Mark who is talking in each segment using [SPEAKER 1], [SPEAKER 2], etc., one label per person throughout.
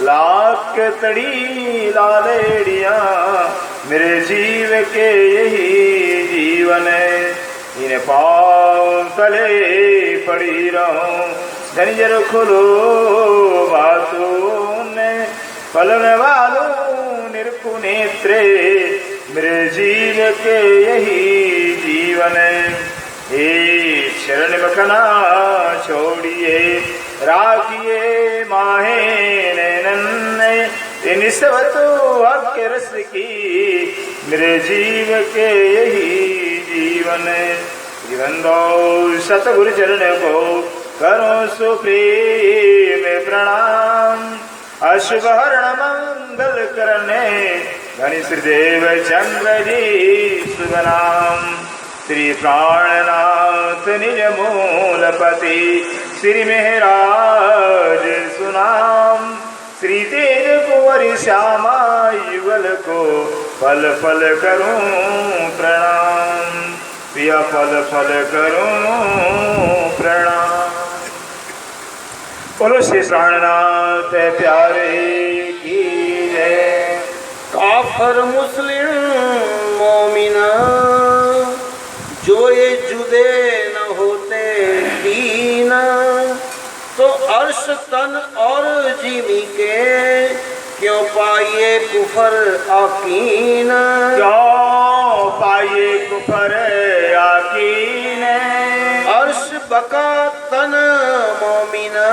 [SPEAKER 1] लाख तड़ी लालेड़िया मेरे जीव के यही जीवन है। इन पाँव तले पड़ी रहूं झंझर खुलो बातों में फलन वालों निरखु नेत्रे मेरे जीव के यही जीवन है। हे शरण मखना छोड़िए राखिए माहे नैनन निस्वतो हक रस की मेरे जीव के यही जीवन है। जीवन दो सतगुरु चरण को करो सुप्रेम प्रणाम। अशुभ हरण मंगल करने धनी श्रीदेव चंद्र जी शुभ नाम। श्री प्राणनाथ निज मूलपति श्री मेहराज सुनाम। श्री तेज कुंवर श्यामा युगल को फल फल करूं प्रणाम। प्रिया फल फल करूं प्रणाम। बोलो श्री प्राणनाथ प्यारे की जय।
[SPEAKER 2] काफर मुस्लिम मोमिना जो ये जुदे न होते दीना तो अर्श तन और जिमी के क्यों पाइए कुफर आकीन।
[SPEAKER 1] क्यों पाइए कुफर आकीन।
[SPEAKER 2] अर्श बका तन मोमिना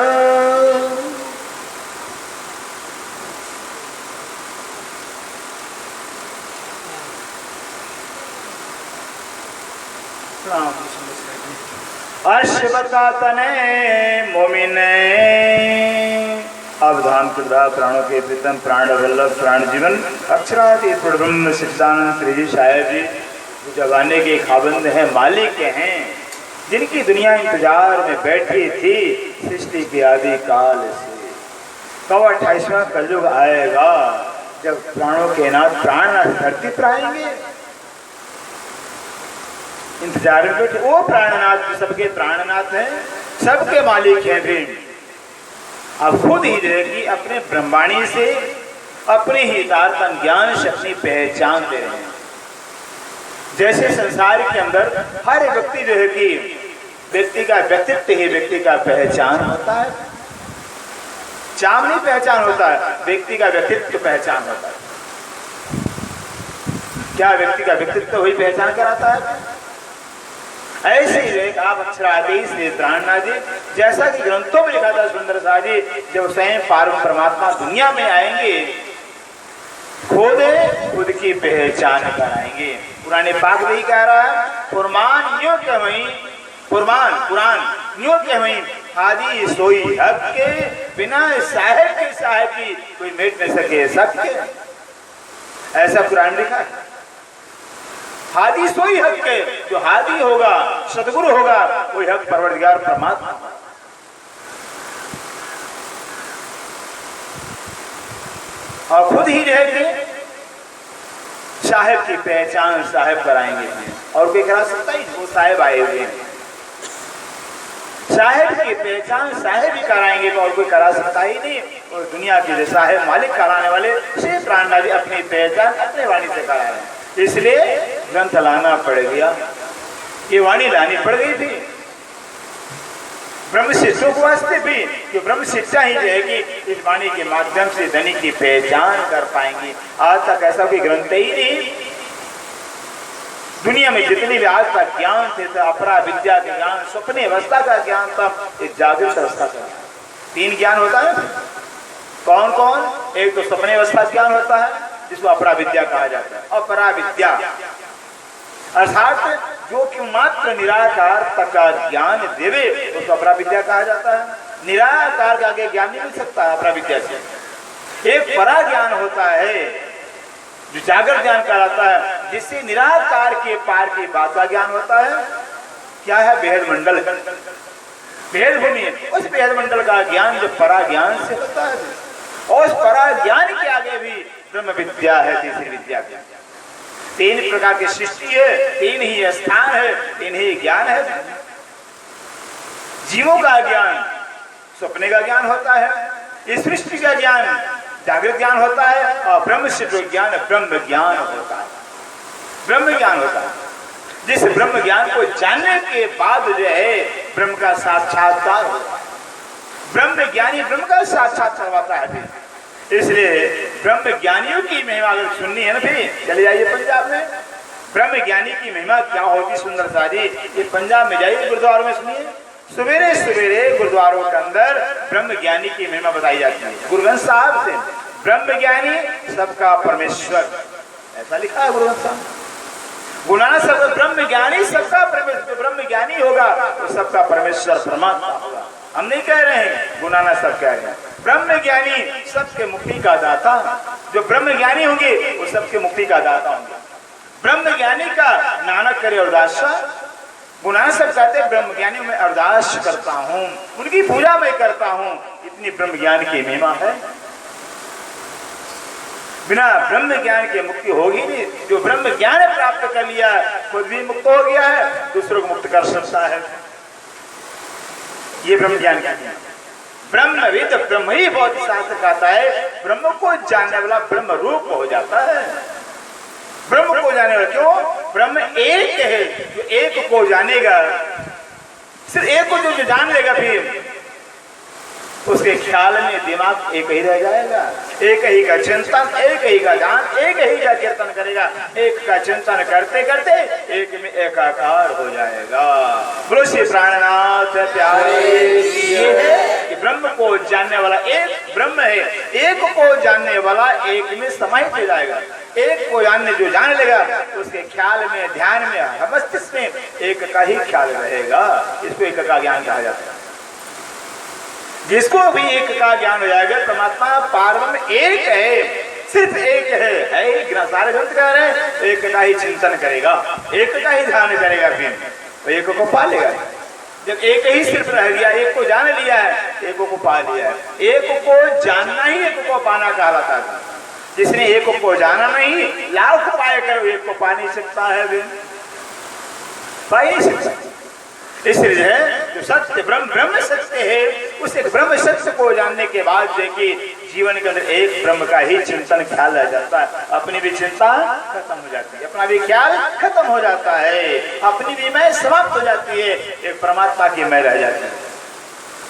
[SPEAKER 1] अर्श बका तने मोमिन। अवधान कृदा प्राणों के प्रीतम प्राण वल्लभ प्राण जीवन अक्षरातीत ब्रह्म सिद्धानंद श्री जी साहेब जी जो जमाने के खाबंद हैं, मालिक हैं, जिनकी दुनिया इंतजार में बैठी थी सृष्टि के आदि काल से। कब 28वां कलयुग आएगा जब प्राणों के नाथ प्राणनाथ धरती पर आएंगे। इंतजार में बैठे वो प्राणनाथ जो सबके प्राणनाथ हैं, सबके मालिक हैं भी। अब खुद ही जो है कि अपने ब्रह्मवाणी से अपने ही यथार्थ ज्ञान से अपनी पहचान दे रहे हैं। जैसे संसार के अंदर हर व्यक्ति जो है कि व्यक्ति का व्यक्तित्व ही व्यक्ति का पहचान होता है। चाम नहीं पहचान होता है, व्यक्ति का व्यक्तित्व पहचान होता है। क्या व्यक्ति का व्यक्तित्व वही पहचान कराता है। ऐसे ही आप अक्षरादेश प्राणनाथ जी जैसा कि ग्रंथों में लिखा था सुंदर सा जी, जब स्वयं पारम परमात्मा दुनिया में आएंगे खुद की पहचान कराएंगे। पुराने पाक भी कह रहा है पुरमान न्यो के वहीं पुराण न्यो के वहीं आदि सोई हक के बिना साहेब की कोई मिट न सके सबके। ऐसा कुरान लिखा है। हादी सोई हक के, जो हादी होगा सदगुरु होगा वही हक परवरदिगार परमात्मा। और खुद ही रह के साहेब की पहचान साहेब कराएंगे और कोई करा सकता ही। वो साहेब आए हुए हैं, साहेब की पहचान साहेब ही कराएंगे तो और कोई करा सकता ही नहीं। और दुनिया के जो साहेब मालिक कराने वाले श्री प्राणनाथ जी अपनी पहचान अपने वाणी से करा रहे हैं। इसलिए ग्रंथ लाना पड़ गया, ये वाणी लानी पड़ गई थी ब्रह्म शिष्यों को वास्ते भी, कि ब्रह्म शिक्षा ही जो है कि इस वाणी के माध्यम से धनी की पहचान कर पाएंगी। आज तक ऐसा कोई ग्रंथ ही नहीं। दुनिया में जितने भी आज तक ज्ञान थे, अपरा विद्या का ज्ञान, स्वप्न अवस्था का ज्ञान था, एक जागृत अवस्था का। 3 ज्ञान होता है। कौन कौन? एक तो स्वप्न अवस्था ज्ञान होता है जिसको अपरा विद्या कहा जाता है। अपरा विद्या अर्थात जो कि मात्र निराकार तक का ज्ञान देवे उसको अपरा विद्या कहा जाता है। निराकार का आगे ज्ञान नहीं मिल सकता अपरा विद्या से। एक परा ज्ञान होता है जो जागृत ज्ञान कहलाता है, जिससे निराकार के पार की बात का ज्ञान होता है। क्या है? भेद मंडल, भेद भूमि। उस भेद मंडल का ज्ञान जो परा ज्ञान से होता है, और उस परा ज्ञान के आगे भी ब्रह्म विद्या है, तीसरी विद्या। 3 प्रकार की सृष्टि है, 3 ही स्थान है, 3 ही ज्ञान है। जीवों का ज्ञान स्वप्न का ज्ञान होता है, इस सृष्टि का ज्ञान जागृत ज्ञान होता है, और ब्रह्म से जो ज्ञान ब्रह्म ज्ञान होता है, ब्रह्म ज्ञान होता है। जिस ब्रह्म ज्ञान को जानने के बाद जो है ब्रह्म का साक्षात्कार होता है। ब्रह्म ज्ञानी ब्रह्म का साक्षात्कार करवाता है। इसलिए ब्रह्म ज्ञानियों की महिमा अगर सुननी है ना, फिर चले जाइए पंजाब में। ब्रह्म ज्ञानी की महिमा क्या होगी सुंदर सारी, ये पंजाब में जाइए, गुरुद्वारों में सुनिए। सवेरे सवेरे गुरुद्वारों के अंदर ब्रह्म ज्ञानी की महिमा बताई जाती है। गुरु ग्रंथ साहब से ब्रह्म ज्ञानी सबका परमेश्वर, ऐसा लिखा है गुरु ग्रंथ साहब। गुरुनानक सब ब्रह्म ज्ञानी सबका परमेश्वर, ब्रह्म ज्ञानी होगा तो सबका परमेश्वर परमात्मा होगा। हम नहीं कह रहे हैं, गुरुनानक सब कह रहे हैं ब्रह्म ज्ञानी सबके मुक्ति का दाता। जो ब्रह्म ज्ञानी होंगे वो सबके मुक्ति का दाता होंगे। ब्रह्म ज्ञानी का नानक करे अरदास। गुरुनानक सब कहते हैं ब्रह्म ज्ञानी में अरदास करता हूँ, उनकी पूजा मैं करता हूँ। इतनी ब्रह्म ज्ञान की महिमा है। बिना ब्रह्म ज्ञान के मुक्ति होगी नहीं। जो ब्रह्म ज्ञान प्राप्त कर लिया है खुद भी मुक्त हो गया है, दूसरों को मुक्त कर सकता है। ये ब्रह्म ज्ञान क्या है? ब्रह्मविद ब्रह्म ही बहुत शास्त्र कहता है, ब्रह्म को जानने वाला ब्रह्म रूप हो जाता है। ब्रह्म को जानने वाला, क्यों? ब्रह्म एक है। जो एक को जानेगा, सिर्फ एक को जो जान लेगा, फिर उसके ख्याल में दिमाग एक ही रह जाएगा। एक ही का चिंतन, एक ही का ध्यान, एक ही का कीर्तन करेगा। एक का चिंतन करते करते एक में एकाकार हो जाएगा। बोलो श्री प्राणनाथ प्यारे। ये है कि ब्रह्म को जानने वाला एक ब्रह्म है। एक को जानने वाला एक में समाहित हो जाएगा। एक को जानने जो जान लेगा उसके ख्याल में, ध्यान में, मस्तिष्क में एक का ही ख्याल रहेगा। इसको एक का ज्ञान कहा जाता है। जिसको भी एक का ज्ञान हो जाएगा, परमात्मा पारब्रह्म एक है, सिर्फ एक है। सारे ग्रंथ कह रहे हैं एक का ही चिंतन करेगा, एक का ही ध्यान करेगा, फिर तो एक को पा लेगा। जब एक ही सिर्फ रह गया, एक को जान लिया है, एक को पा लिया है। एक को जानना ही एक को पाना कहलाता है। जिसने एक को जाना नहीं, लाख उपाय करो, एक को पा नहीं सकता है, पा ही नहीं सकता। इसलिए जो सत्य ब्रह्म सत्य है, उस एक ब्रह्म सत्य को जानने के बाद देखिए जीवन के अंदर एक ब्रह्म का ही चिंतन ख्याल रह जाता है। अपनी भी चिंता खत्म हो जाती है, अपना भी ख्याल खत्म हो जाता है, अपनी भी मैं समाप्त हो जाती है, एक परमात्मा की मैं रह जाती है।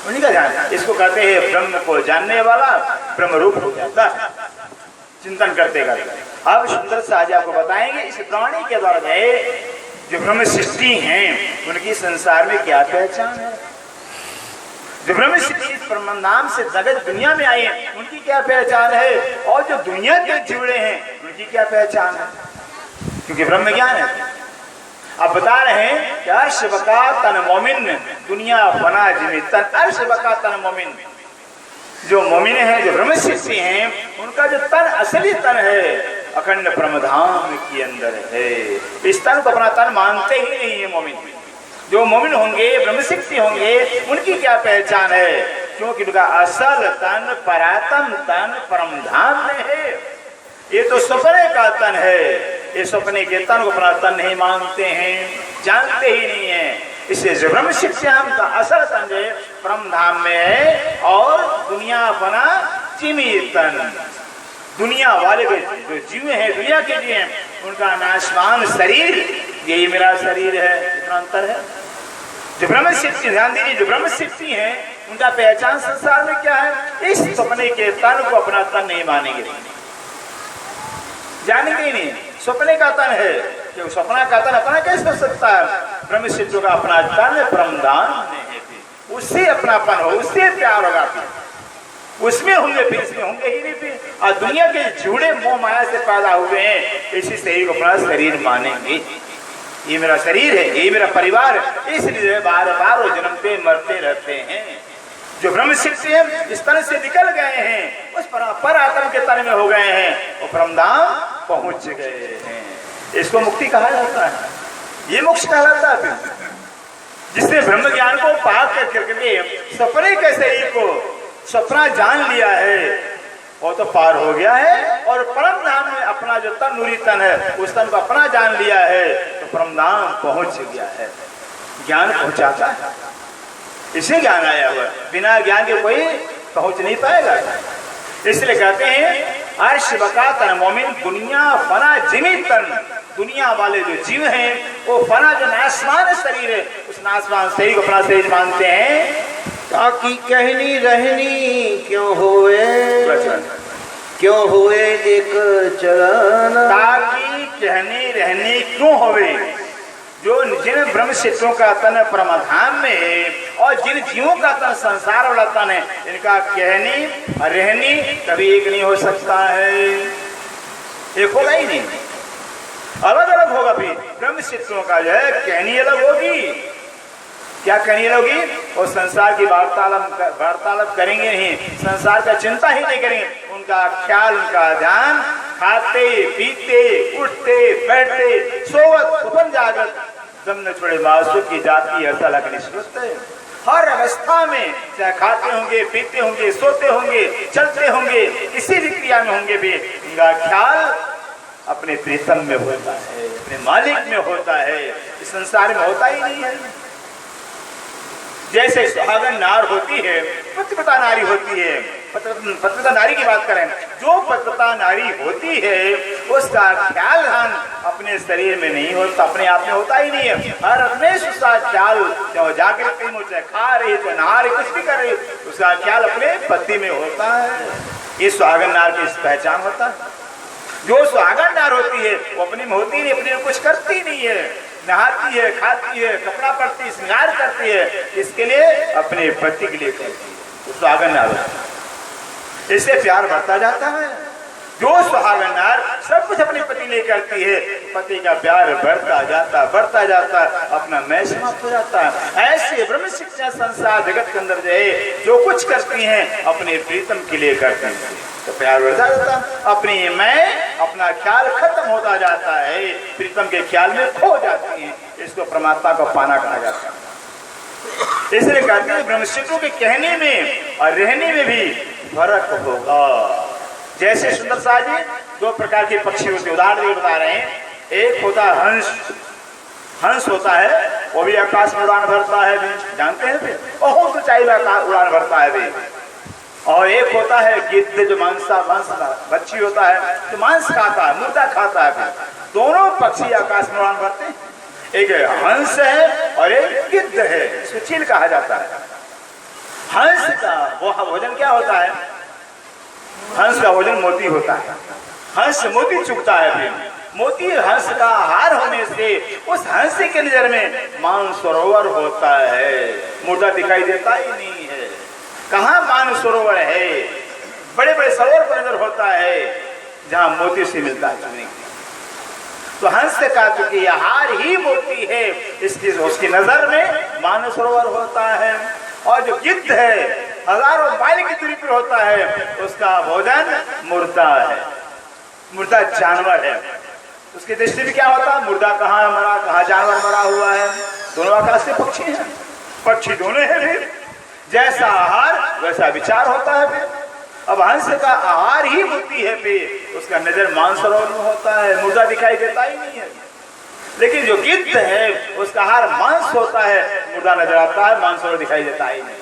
[SPEAKER 1] उन्हीं का ध्यान, इसको कहते हैं ब्रह्म को जानने वाला ब्रह्म रूप हो जाता है चिंतन करते करते। अब सुंदर से आज आपको बताएंगे इस प्राणी के द्वारा जो ब्रह्म सृष्टि हैं उनकी संसार में क्या पहचान है। जो ब्रह्म सृष्टि ब्रह्म नाम से जगत दुनिया में आए हैं उनकी क्या पहचान है, और जो दुनिया के जुड़े हैं उनकी क्या पहचान है, क्योंकि ब्रह्म ज्ञान है। अब बता रहे हैं कि अर्श बका तन मोमिन दुनिया बना जिमी तन। अर्श बका तन मोमिन, जो मोमिन है, जो ब्रह्म सृष्टि हैं, उनका जो तन असली तन है अखंड परमधाम के अंदर है। इस तन को अपना तन मानते ही नहीं है मोमिन। जो मोमिन होंगे, ब्रह्मशिक्षी होंगे, उनकी क्या पहचान है, क्योंकि उनका असल तन परातम तन परमधाम में है। ये तो सपने का तन है, ये सपने के तन को अपना तन नहीं मानते हैं, जानते ही नहीं है। इससे जो ब्रह्मशिक्षी हम का असल तन जो है परमधाम में है, और दुनिया बना चिमी तन। दुनिया वाले जो जीव हैं, दुनिया के जीव हैं, उनका नाशवान शरीर, यही मेरा शरीर है, इतना अंतर है। जो ब्रह्मशिक्षी, ध्यान दीजिए, जो ब्रह्मशिक्षी हैं उनका पहचान संसार में क्या है, इस सपने के तन को अपना तन नहीं मानेंगे, जानेंगे ही नहीं। सपने का तन है, क्यों सपना का तन अपना कैसे हो सकता है। ब्रह्मशिक्षी का अपना तन परमधाम में है, उससे अपनापन हो, उससे प्यार होगा, उसमें होंगे, फिर इसमें होंगे ही नहीं। फिर और दुनिया के जुड़े मोह माया से पैदा हुए हैं, इसी शरीर को अपना शरीर मानेंगे। ये मेरा शरीर है, ये मेरा परिवार है, इसलिए बार बार वो जन्मते मरते रहते हैं। जो ब्रह्मशिक्षी है इस तरह से निकल गए हैं, उस पर आत्म के तन में हो गए हैं, वो परमधाम पहुंच गए हैं। इसको मुक्ति कहा जाता है, ये मोक्ष कहलाता है। फिर जिसने ब्रह्म ज्ञान को पार करके सपने के शरीर को सपना जान लिया है, वो तो पार हो गया है, और परम धाम में अपना जो तन नूरी तन है उस तन को अपना जान लिया है, तो परम धाम पहुंच गया है। ज्ञान पहुंचाता है, इसे ज्ञान आया हुआ, बिना ज्ञान के कोई पहुंच नहीं पाएगा। इसलिए कहते हैं अर्श बका तन मोमिन, दुनिया फना जिमी तन, दुनिया वाले जो जीव हैं वो फना जो नासमान शरीर है उस नासमान शरीर को अपना शरीर मानते हैं।
[SPEAKER 2] ताकि कहनी रहनी क्यों होए, क्यों हुए एक चरण,
[SPEAKER 1] ताकि कहनी रहनी क्यों होवे, जो जिन ब्रह्म क्षेत्रों का तन परमधाम में है और जिन जीवों का तन संसार वाला तन है, इनका कहनी और रहनी कभी एक नहीं हो सकता है, एक होगा ही नहीं, अलग अलग होगा। फिर ब्रह्म क्षेत्रों का जो है कहनी अलग होगी, क्या कहनी अलग होगी, और संसार की वार्तालाप करेंगे नहीं, संसार का चिंता ही नहीं करेंगे, उनका ख्याल उनका ध्यान खाते पीते उठते बैठते सोवत सुपन जागत दम न छोड़े बासु की जाती ऐसा लगनी सुनते है। हर अवस्था में चाहे खाते होंगे पीते होंगे सोते होंगे चलते होंगे किसी भी क्रिया में होंगे भी उनका ख्याल अपने प्रीतम में होता है, अपने मालिक में होता है, इस संसार में होता ही नहीं है। जैसे सुहागन नार होती है, पतिव्रता नारी होती है, पतिव्रता नारी की बात करें, जो पतिव्रता नारी होती है उसका ख्याल ध्यान अपने शरीर में नहीं होता, अपने आप में होता ही नहीं है। हर हमेशा उसका ख्याल चाहे जागृत हो, चाहे खा रही, चाहे नहा रही, कुछ भी कर रही, उसका ख्याल अपने पति में होता है। ये सुहागन नार की पहचान होता है। जो सुहागन नार होती है वो अपने में होती नहीं, अपने में कुछ करती नहीं है, नहाती है, खाती है, कपड़ा पहनती है, श्रृंगार करती है, इसके लिए अपने पति के लिए करती है, तो सुहागन नार होती है। इससे प्यार बढ़ता जाता है। जो सुहागन नार सब कुछ अपने पति लिए करती है, पति का प्यार बढ़ता जाता अपना मैं समाप्त हो जाता है। ऐसे ब्रह्म शिक्षा संसार जगत के अंदर जो है जो कुछ करती हैं अपने प्रीतम के लिए करते हैं, तो प्यार बढ़ता जाता, अपनी मैं अपना ख्याल खत्म होता जाता है, प्रीतम के ख्याल में खो जाती हैं। इसको परमात्मा को पाना कहा जाता है। इसलिए कहते हैं ब्रह्मशिक्षों के कहने में और रहने में भी फर्क होगा। जैसे सुंदर शाह जी दो प्रकार के पक्षी होते, उदाहरण बता रहे हैं। एक होता है हंस, हंस होता है वो भी आकाश में उड़ान भरता है भी, जानते हैं भी, बहुत ऊंचाई में उड़ान भरता है भी। और एक होता है गिद्ध जो मांस बच्ची होता है जो मांस खाता है, मुर्दा खाता है। दोनों पक्षी आकाश में उड़ान भरते हैं, एक हंस है और एक गिद्ध है, इसको चील कहा जाता है। हंस का वो भोजन क्या होता है, हंस का भोजन मोती होता है, हंस मोती चुगता है। फिर मोती हंस का आहार होने से उस हंस के नजर में मानसरोवर होता है, मुर्दा दिखाई देता ही नहीं है। कहाँ मानसरोवर है, बड़े बड़े सरोवर पर नजर होता है जहाँ मोती से मिलता है। तो हंस का चूंकि आहार ही मोती है, इसकी उसकी नजर में मानसरोवर होता है। और जो गिद्ध है हजारों माइल की दूरी पर होता है, उसका भोजन मुर्दा है, मुर्दा जानवर है। उसकी दृष्टि में क्या होता है, मुर्दा कहाँ मरा, कहाँ जानवर मरा हुआ है, दोनों आकाश के पक्षी हैं, पक्षी दोनों हैं। फिर जैसा आहार वैसा विचार होता है। फिर अब हंस का आहार ही होती है, फिर उसका नजर मानसरोवर में होता है, मुर्दा दिखाई देता ही नहीं है। लेकिन जो गिद्ध है उसका आहार मांस होता है, मुर्दा नजर आता है, मानसरोवर दिखाई देता ही नहीं।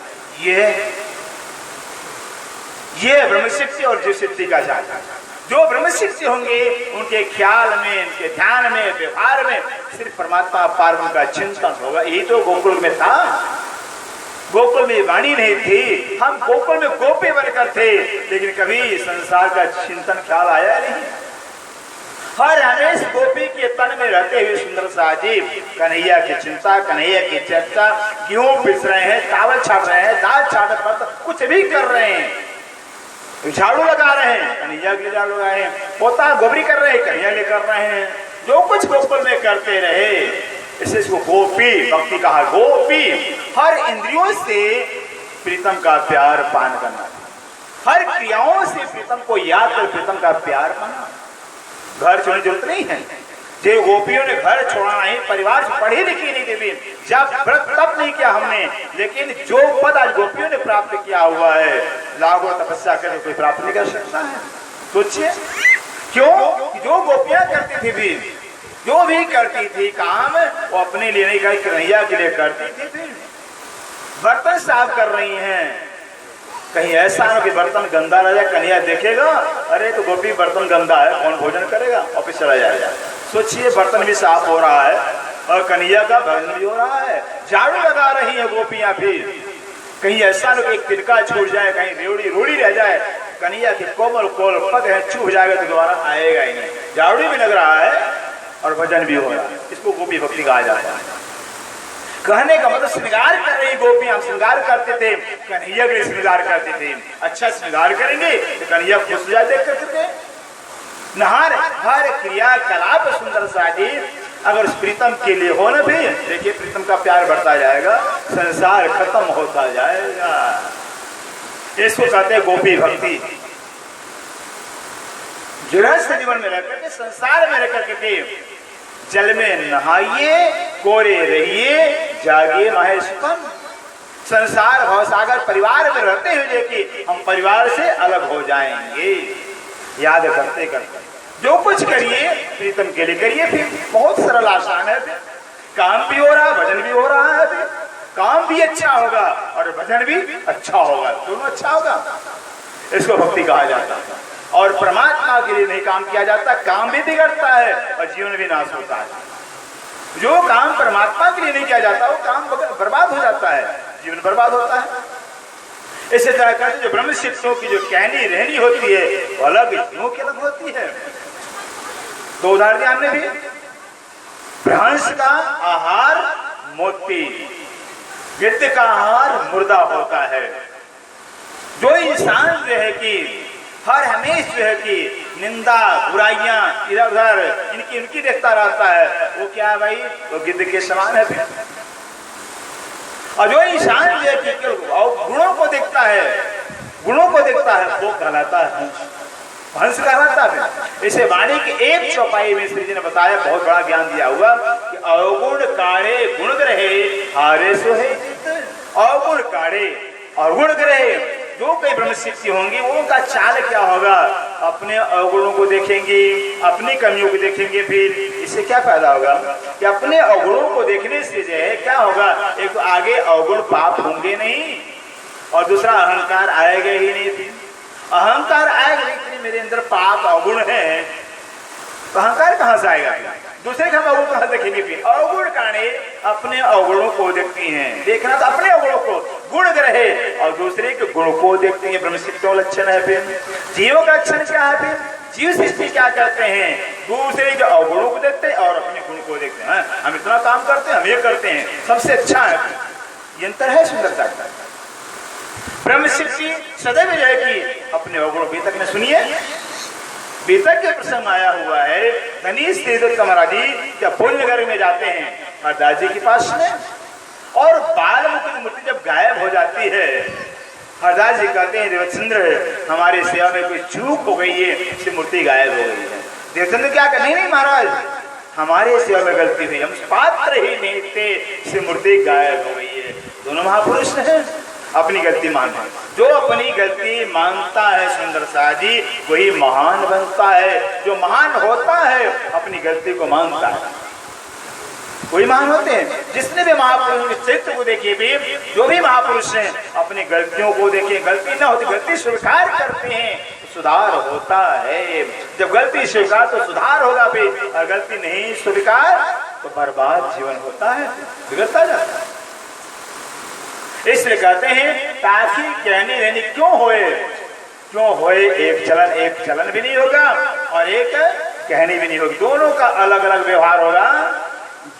[SPEAKER 1] ये ब्रह्मशिक्षी और जीवशिक्षी का जाल। जो ब्रह्मशिक्षी होंगे उनके ख्याल में, उनके ध्यान में, व्यवहार में सिर्फ परमात्मा पार्वती का चिंतन होगा। यही तो गोकुल में था, गोकुल में वाणी नहीं थी, हम गोकुल में गोपी बनकर थे, लेकिन कभी संसार का चिंतन ख्याल आया नहीं। हर हमेश गोपी के तन में रहते हुए सुंदर साजीब कन्हैया की चिंता, कन्हैया की चर्चा, गेहूं पिस रहे हैं, चावल छाट रहे हैं, दाल छाट रहे, कुछ भी कर रहे हैं, झाड़ू लगा रहे हैं, कन्हैया के झाड़ू लगाए हैं, पोता गोबरी कर रहे हैं, कन्हैया ले कर रहे हैं। जो कुछ गोकुल में करते रहे, इसे इसको गोपी भक्ति कहा। गोपी हर इंद्रियों से प्रीतम का प्यार पान करना, हर क्रियाओं से प्रीतम को याद कर प्रीतम का प्यार पाना। घर छोड़ने की जरूरत नहीं है। जो गोपियों ने घर छोड़ा नहीं, परिवार से पढ़ी लिखी नहीं देवी, जब व्रत तप नहीं किया हमने, लेकिन जो पद आज गोपियों ने प्राप्त किया हुआ है, लाखों तपस्या करके कोई प्राप्त नहीं कर सकता है। सोचिए क्यों, जो गोपियां करती थी भी, जो भी करती थी काम, वो अपने लिए नहीं कर, कन्हैया के लिए करती थी। बर्तन साफ कर रही हैं, कहीं ऐसा ना कि बर्तन गंदा रह जाए, कन्हैया देखेगा अरे तो गोपी बर्तन गंदा है, कौन भोजन करेगा, वापिस चला जाएगा। सोचिए बर्तन भी साफ हो रहा है और कन्हैया का भजन भी हो रहा है, झाड़ू लगा रही है गोपियां भी। कहीं ऐसा ना कि एक तिनका छूट जाए, कहीं रेवड़ी रूढ़ी रह जाए, कन्हैया के कोमल कोल पग है चूह जाएगा तो दोबारा आएगा ही नहीं। झाड़ू भी लग रहा है और भजन भी हो रहा है, इसको गोपी भक्ति कहा जाता है। कहने का मतलब श्रृंगार कर रही गोपियां, श्रृंगार करते थे, कन्हैया के श्रृंगार करते थे। अच्छा श्रृंगार करेंगे तो कन्हैया खुश हो जाए देख करके। नहार हर क्रिया कलाप सुंदर साजी, अगर उस प्रीतम के लिए हो ना भी, देखिए प्रीतम का प्यार बढ़ता जाएगा, संसार खत्म होता जाएगा। इसको कहते हैं गोपी भक्ति। गृहस्थ जीवन में रहकर के, संसार में रहकर के जल में नहाइए, कोरे रहिए, जागिए महेशपन। संसार भवसागर परिवार में रहते हुए देखिए हम परिवार से अलग हो जाएंगे। याद करते करते जो कुछ करिए प्रीतम के लिए करिए, फिर बहुत सरल आसान है। फिर काम भी हो रहा है, भजन भी हो रहा है, फिर काम भी अच्छा होगा और भजन भी अच्छा होगा, दोनों अच्छा होगा। इसको भक्ति कहा जाता है। और परमात्मा के लिए नहीं काम किया जाता, काम भी बिगड़ता है और जीवन भी नाश होता है। जो काम परमात्मा के लिए नहीं किया जाता वो काम बर्बाद हो जाता है, जीवन बर्बाद होता है। इसी तरह का जो ब्रह्म शिक्षकों की जो कहनी रहनी होती है वो अलग जीवों की अलग होती है। दो उदाहरण दिया हमने भी। भ्रंश का आहार मोती, गिद्ध का आहार मुर्दा होता है। जो इंसान जो है कि हर हमेश जो है कि निंदा बुराइयां इधर उधर इनकी देखता रहता है, वो क्या है भाई, वो गिद्ध के समान है। फिर और जो इंसान जो है कि गुणों को देखता है, गुणों को देखता है, वो कहलाता है हंस कहलाता है। इसे वाणी के एक चौपाई में श्री जी ने बताया, बहुत बड़ा ज्ञान दिया हुआ कि अवगुण काढ़े गुण ग्रहे हारे सो है। अवगुण काढ़े और गुण ग्रहे, जो कई ब्रह्मशिक्षी होंगे वो उनका चाल क्या होगा, अपने अवगुणों को देखेंगे, अपनी कमियों को देखेंगे। फिर इससे क्या फायदा होगा कि अपने अवगुणों को देखने से जो है क्या होगा, एक तो आगे अवगुण पाप होंगे नहीं और दूसरा अहंकार आएगा ही नहीं। फिर अहंकार आएगा नहीं, मेरे अंदर पाप अवगुण है तो अहंकार कहां से आएगा, दूसरे का अवगुण कहां देखेंगे। फिर अवगुण काणे अपने अवगुणों को देखती हैं, देखना तो अपने अवगुणों को, गुण ग्रहे और दूसरे के गुण को देखते हैं। ब्रह्मशिक्षों लक्षण है। फिर जीवों का लक्षण क्या है, फिर जीव सृष्टि क्या करते हैं, दूसरे के अवगुणों को देखते हैं और अपने गुण को देखते हैं। हम इतना काम करते हैं, हम ये करते हैं, सबसे अच्छा है, ये अंतर है सुंदरता का। ब्रह्मशिक्षी सदैव जो है कि अपने अवगुणों की तक में सुनिए। बीतक के प्रसंग आया हुआ है, धनीश देवदत्त महाराज जी जब पुण्यनगर में जाते हैं हरदास जी के पास में, और बालमुकुट की मूर्ति जब गायब हो जाती है, हरदास जी कहते हैं देवचंद्र हमारे सेवा में कोई चूक हो गई है, इससे मूर्ति गायब हो गई है। देवचंद्र क्या कर, नहीं महाराज हमारे सेवा में गलती हुई, हम पात्र ही नहीं थे, इससे मूर्ति गायब हो गई है। दोनों महापुरुष हैं, अपनी गलती मानते, जो अपनी गलती मानता है सुंदर साजी वही महान बनता है। जो महान होता है अपनी गलती को मानता है, वही महान होते हैं। जिसने भी महापुरुषों के चरित्र को देखे भी, जो भी महापुरुष हैं अपनी गलतियों को देखे, गलती ना होती, गलती स्वीकार करते हैं तो सुधार होता है। जब गलती स्वीकार तो सुधार होगा भी, और गलती नहीं स्वीकार तो बर्बाद जीवन होता है, बिगड़ता जाता है। इसलिए कहते हैं ताकि कहनी रहनी क्यों होए, एक चलन भी नहीं होगा और एक कहनी भी नहीं होगी, दोनों का अलग अलग व्यवहार होगा।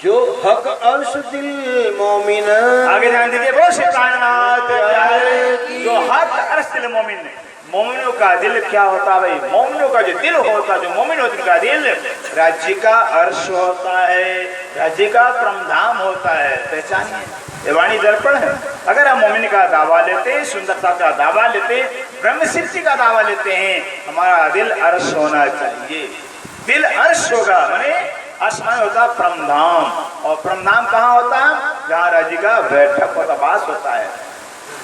[SPEAKER 2] जो हक अर्श दिल मोमिन,
[SPEAKER 1] आगे ध्यान दीजिए, वो जो हक अर्श दिल मोमिन, मोमिनों का दिल क्या होता है भाई, मोमिनों का जो दिल होता है, जो मोमिन होता है उनका दिल राज्य का अर्श होता है, राज्य का परमधाम होता है। पहचानिए, ये वाणी दर्पण है। अगर हम मोमिन का दावा लेते हैं, सुंदरता का दावा लेते हैं, ब्रह्म सृष्टि का दावा लेते हैं, हमारा दिल अर्श होना चाहिए। दिल अर्श होगा माने आसमान होता परमधाम, और परमधाम कहाँ होता है, जहाँ राज्य का बैठक होता, वास होता है।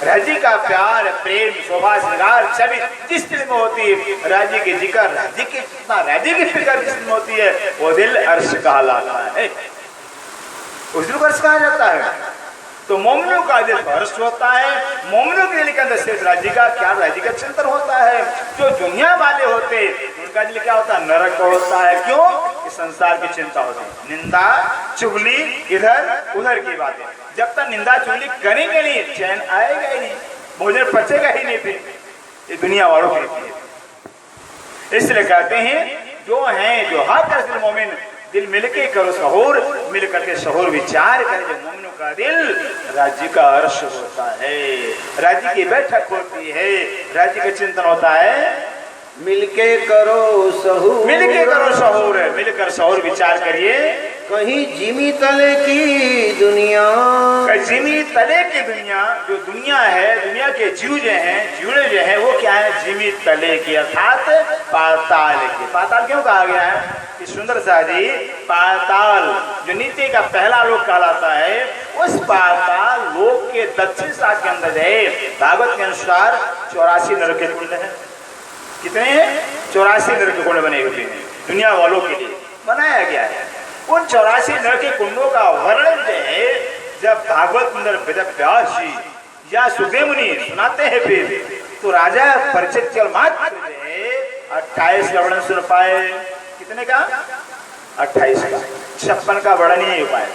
[SPEAKER 1] राज्य का प्यार प्रेम शोभा श्रृंगार छवि जिस दिल में होती है, राज्य की जिक्र राज्य की फिक्र जिस दिल में होती है, वो दिल अर्श कहलाता है, उस दिल को अर्श कहा जाता है। तो मोमिनों का दिल हर्ष होता है, मोमिनों के दिल के अंदर सिर्फ राज्य का क्या, राज्य का चिंतन होता है। जो दुनिया वाले होते उनका दिल क्या होता है, नरक होता है। क्यों? कि संसार की चिंता होती है, निंदा चुगली इधर उधर की बातें। जब तक निंदा चुगली करेंगे नहीं चैन आएगा ही नहीं, भोजन पचेगा ही नहीं। फिर ये दुनिया वालों के लिए इसलिए कहते हैं जो हैं जो हाथ का मोमिन दिल मिलके करो सहूर, मिल करके सहूर विचार करे। जो मोमिनों का दिल राज्य का अर्श होता है, राज्य की बैठक होती है, राज्य का चिंतन होता है।
[SPEAKER 2] मिलके करो सहूर,
[SPEAKER 1] मिलके करो सहूर, मिलकर सहूर विचार करिए।
[SPEAKER 2] कहीं जिमी तले की दुनिया,
[SPEAKER 1] जिमी तले की दुनिया, जो दुनिया है, दुनिया के जीव जो हैं, जीवड़े जो हैं वो क्या है, जिमी तले की अर्थात पाताल की। पाताल क्यों कहा गया है कि सुंदर सा जी, पाताल जो नीचे का पहला लोक कहलाता है, उस पाताल लोक के दक्षिण साग के अंदर है। भागवत के अनुसार 84 नरक के कुंड है। कितने हैं? 84 नरक के कुंड बने हुए हैं, दुनिया वालों के लिए बनाया गया है। उन 84 नरक के कुंडों का वर्णन जो है जब भागवत अंदर व्यास जी या सुखदेव मुनि सुनाते हैं फिर तो राजा परिचित चल मात्र 28 का वर्णन सुन पाए। कितने का? 28 का। 56 का वर्णन नहीं हो पाया,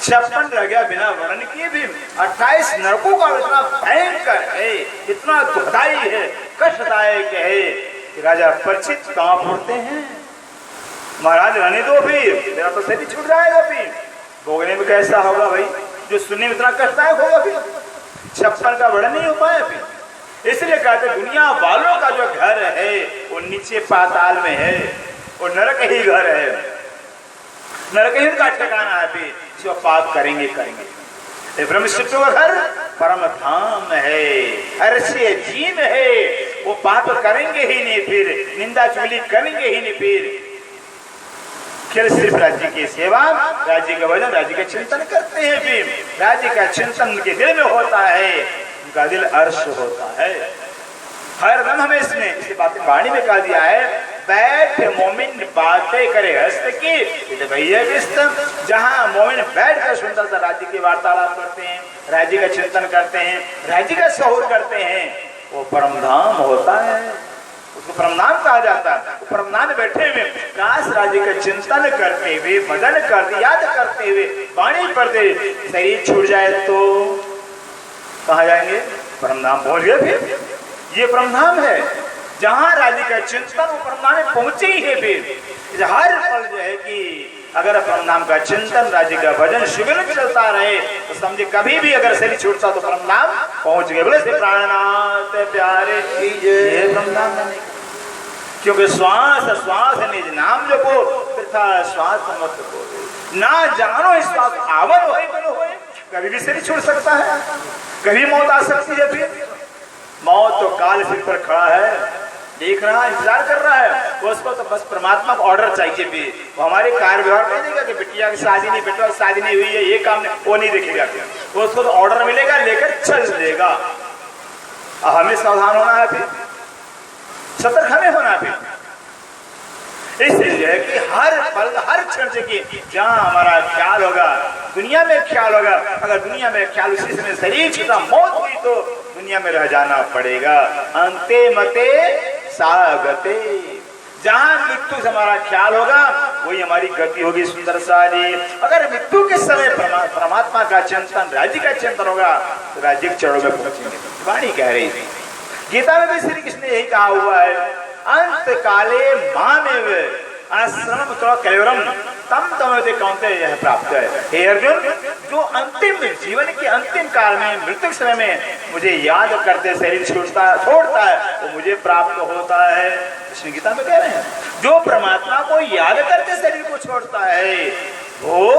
[SPEAKER 1] 56 रह गया बिना वर्णन किए भी। 28 नरकों का इतना भयंकर है, इतना दुखदाई है, कष्टदायक है कि राजा परिचित कांप उठते हैं। महाराज रहने दो, फिर मेरा तो शरीर छूट जाएगा, फिर भोगने में कैसा होगा भाई, जो सुनने में इतना कष्टदायक होगा। फिर 56 का वर्णन नहीं हो पाया। फिर इसलिए कहते दुनिया वालों का जो घर है वो नीचे पाताल में है, वो नरक ही घर है, नरक ही उनका ठिकाना है। फिर जो पाप करेंगे करेंगे। ब्रह्मशिष्ट का घर परम धाम है, अर्श्य जीन है, वो पाप करेंगे ही नहीं, फिर निंदा चुगली करेंगे ही नहीं। फिर फिर सिर्फ राज्य की सेवा, राज्य का वजन, राज्य का चिंतन करते हैं। फिर राज्य का चिंतन उनके दिल में होता है, उनका दिल अर्श होता है। हर दम हमें इसमें इसी बातें वाणी में कहा दिया है, बैठ मोमिन बातें करे हस्त की भैया किस्त। जहाँ मोमिन बैठ कर सुंदर सा राज्य की वार्तालाप करते हैं, राज्य का चिंतन करते हैं, राज्य का सहूर करते हैं, वो परम धाम होता है, उसको परमनाम कहा जाता है। परमनाम में बैठे हुए काश राज्य का चिंतन करते हुए, भजन करते, याद करते हुए, वाणी पढ़ते शरीर छूट जाए तो कहाँ जाएंगे? परमनाम पहुंच गए। फिर ये परमनाम है जहाँ राज्य का चिंतन, वो परमनाम में पहुंचे ही है। फिर हर पल जो है कि अगर परमनाम का चिंतन, राज्य का भजन शिविर चलता रहे तो समझे कभी भी अगर शरीर छूटता तो परमनाम पहुंच गए। बोले प्राणनाथ प्यारे ये परमनाम नहीं, क्योंकि श्वास श्वास निज नाम जपो तथा श्वास मत को ना जानो इस बात आवन होए बनो होए। कभी भी शरीर छूट सकता है, कभी मौत आ सकती है। फिर मौत तो काल सिर पर खड़ा है, देख रहा है, इंतजार कर रहा है। उसको तो बस परमात्मा को ऑर्डर चाहिए। भी वो हमारे कार्य व्यवहार नहीं देगा कि बिटिया की शादी नहीं, बेटा की शादी नहीं हुई है, ये काम नहीं, वो नहीं देखेगा। फिर उसको तो ऑर्डर मिलेगा, लेकर चल देगा। हमें सावधान होना है, फिर सतर्क हमें होना है। फिर इसलिए कि हर पल हर क्षण की जहाँ हमारा ख्याल होगा, दुनिया में ख्याल होगा। अगर दुनिया में ख्याल उसी समय शरीर छूटा, मौत हुई तो दुनिया में रह जाना पड़ेगा। अंते मते सागते, जहाँ मृत्यु से हमारा ख्याल होगा वही हमारी गति होगी। सुंदर सारी अगर मृत्यु के समय परमात्मा का चिंतन, राज्य का चिंतन होगा तो राज्य के चरणों में पहुंचेंगे। वाणी कह रही थी, गीता में भी श्री कृष्ण ने यही कहा हुआ है, अंत काले मामेव आश्रम कलेवरम तम तमते कौनते यह प्राप्त है। हे अर्जुन, जो अंतिम जीवन के अंतिम काल में, मृत्यु समय में मुझे याद करते शरीर छोड़ता है वो मुझे प्राप्त होता है। कृष्ण गीता में कह रहे हैं, जो परमात्मा को याद करते शरीर को छोड़ता है वो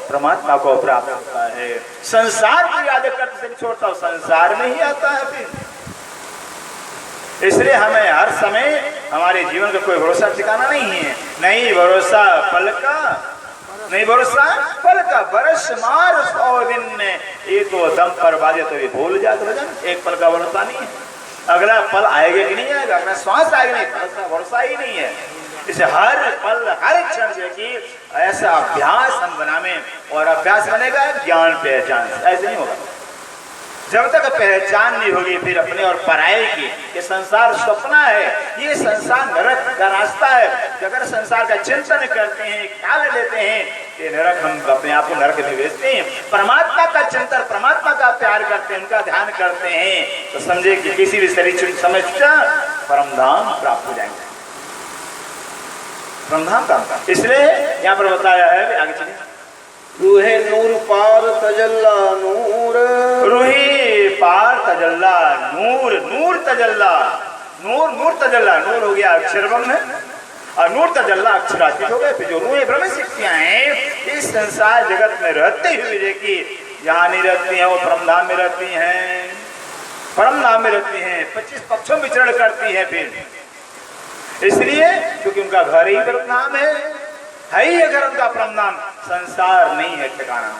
[SPEAKER 1] परमात्मा को प्राप्त होता है। संसार को याद करते शरीर छोड़ता है, संसार में ही आता है। फिर इसलिए हमें हर समय हमारे जीवन का कोई भरोसा ठिकाना नहीं है। नहीं भरोसा पल का, नहीं भरोसा पल का, बरस मार 100 दिन में ये तो दम पर बाजे तो ये भूल जाते भजन। एक पल का भरोसा नहीं है। अगला पल आएगा कि नहीं आएगा, अगला श्वास आएगा नहीं, ऐसा भरोसा ही नहीं है। इसे हर पल हर क्षण जो कि ऐसा अभ्यास हम बनावे, और अभ्यास बनेगा ज्ञान पहचान, ऐसे नहीं होगा। जब तक पहचान नहीं होगी फिर अपने और पराये की, ये संसार सपना है, ये संसार नरक का रास्ता है। अगर संसार का चिंतन करते हैं, ख्याल लेते हैं, ये नरक, हम अपने आप को नरक में भेजते हैं। परमात्मा का चिंतन, परमात्मा का प्यार करते हैं, उनका ध्यान करते हैं, तो समझे कि किसी भी शरीर समझता परम धाम प्राप्त हो जाएंगे, परम धाम का। इसलिए यहाँ पर बताया है, आगे चलिए,
[SPEAKER 2] रूहे नूर पार तजल्ला नूर,
[SPEAKER 1] रूही पार तजल्ला नूर, नूर तजल्ला, नूर नूर तजल्ला, नूर हो गया अक्षर ब्रह्म और नूर तजल्ला अक्षरातीत हो गए। फिर जो रूहें ब्रह्म शक्तियां हैं इस संसार जगत में रहते हुए देखिए, यहाँ नहीं रहती हैं, वो परम धाम में रहती हैं, परम धाम में रहती हैं, 25 पक्षों में विचरण करती हैं। फिर इसलिए क्योंकि उनका घर ही परम धाम है ही अगर उनका परम धाम, संसार नहीं है ठिकाना।